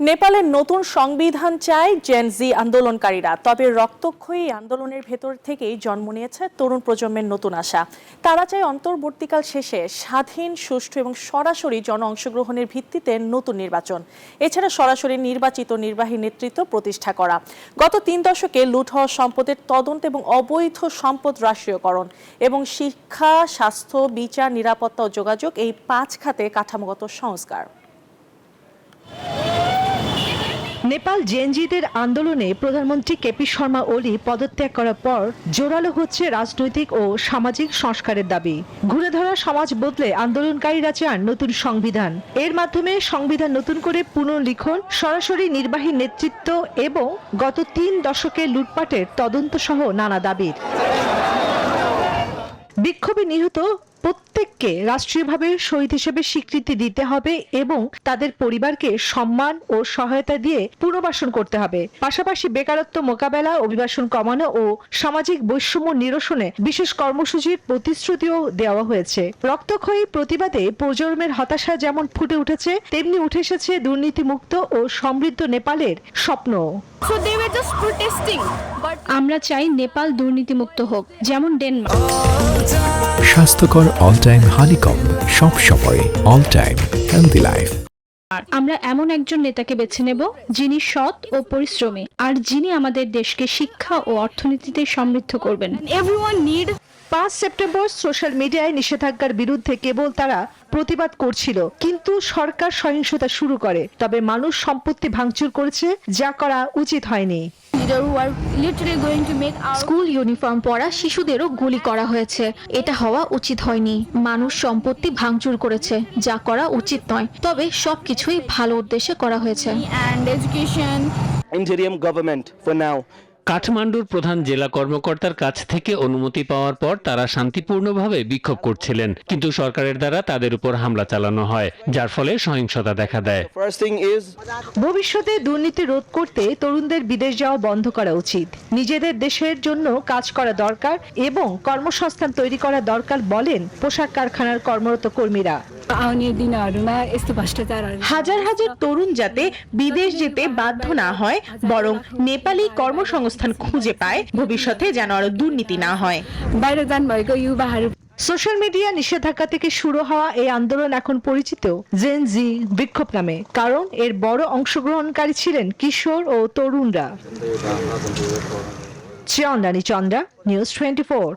নেপালের নতুন সংবিধান চায় জেন জি আন্দোলনকারীরা। তবে রক্তক্ষয়ী আন্দোলনের ভেতর থেকেই জন্ম নিয়েছে তরুণ প্রজন্মের নতুন আশা। তারা চায় অন্তর্বর্তীকাল শেষে স্বাধীন, সুষ্ঠু এবং সরাসরি জন অংশগ্রহণের ভিত্তিতে নতুন নির্বাচন, এছাড়া সরাসরি নির্বাচিত নির্বাহী নেতৃত্ব প্রতিষ্ঠা করা। গত 3 দশকে লুট হওয়া সম্পদের তদন্ত এবং অবৈধ সম্পদ রাষ্ট্রীয়করণ এবং শিক্ষা, স্বাস্থ্য, বিচার, নিরাপত্তা ও যোগাযোগ, এই 5 খাতে কাঠামোগত সংস্কার। নেপাল জেনজিদের আন্দোলনে প্রধানমন্ত্রী কেপি শর্মা ওলি পদত্যাগ করার পর জোরালো হচ্ছে রাজনৈতিক ও সামাজিক সংস্কারের দাবি। ঘুরে ধরা সমাজ বদলে আন্দোলনকারীরা চান নতুন সংবিধান। এর মাধ্যমে সংবিধান নতুন করে পুনর্লিখন, সরাসরি নির্বাহী নেতৃত্ব এবং গত 3 দশকে লুটপাটের তদন্ত সহ নানা দাবির। বিক্ষোভে নিহত প্রত্যেককে রাষ্ট্রীয়ভাবে শহীদ হিসেবে স্বীকৃতি দিতে হবে এবং তাদের পরিবারকে সম্মান ও সহায়তা দিয়ে পুনর্বাসন করতে হবে। পাশাপাশি বেকারত্ব মোকাবেলা, অভিবাসন কমানো ও সামাজিক বৈষম্য নিরসনে বিশেষ কর্মসূচির প্রতিশ্রুতিও দেওয়া হয়েছে। রক্তক্ষয়ী প্রতিবাদে প্রজন্মের হতাশা যেমন ফুটে উঠেছে, তেমনি উঠে এসেছে দুর্নীতিমুক্ত ও সমৃদ্ধ নেপালের স্বপ্ন। আমরা চাই নেপাল দুর্নীতিমুক্ত হোক, যেমন ডেনমার্ক। স্বাস্থ্যকর অল টাইম হানিকম, সব সময় অল টাইম হেলদি লাইফ। আমরা এমন একজন নেতাকে বেছে নেব যিনি সৎ ও পরিশ্রমী, আর যিনি আমাদের দেশকে শিক্ষা ও অর্থনীতিতে সমৃদ্ধ করবেন। 5 সেপ্টেম্বর সোশ্যাল মিডিয়ায় নিষেধাজ্ঞার বিরুদ্ধে কেবল তারা প্রতিবাদ করছিল, কিন্তু সরকার সহিংসতা শুরু করে। তবে মানুষ সম্পত্তি ভাঙচুর করেছে, যা করা উচিত হয়নি। স্কুল ইউনিফর্ম পরা শিশুদেরও গুলি করা হয়েছে। এটা হওয়া উচিত হয়নি। মানুষ সম্পত্তি ভাঙচুর করেছে, যা করা উচিত নয়। তবে সবকিছুই ভালো উদ্দেশ্যে করা হয়েছে। Interim government for now. কাঠমান্ডুর প্রধান জেলা কর্মকর্তার কাছ থেকে অনুমতি পাওয়ার পর তারা শান্তিপূর্ণভাবে বিক্ষোভ করছিলেন, কিন্তু সরকারের দ্বারা তাদের উপর হামলা চালানো হয়, যার ফলে সহিংসতা দেখা দেয়। First thing is ভবিষ্যতে দুর্নীতি রোধ করতে তরুণদের বিদেশ যাওয়া বন্ধ করা উচিত। নিজেদের দেশের জন্য কাজ করা দরকার এবং কর্মসংস্থান তৈরি করা দরকার বলেন পোশাক কারখানার কর্মরত কর্মীরা। হাজার হাজার তরুণ যাতে বিদেশ যেতে বাধ্য না হয়, বরং নেপালি কর্মসংস্থান খুঁজে পায়, ভবিষ্যতে যেন আরো দুর্নীতি না হয়। সোশ্যাল মিডিয়া নিষেধাজ্ঞা থেকে শুরু হওয়া এই আন্দোলন এখন পরিচিত জেন জি বিক্ষোভ নামে, কারণ এর বড় অংশগ্রহণকারী ছিলেন কিশোর ও তরুণরা। চন্দ্রানী চন্দ্রা, নিউজ 24।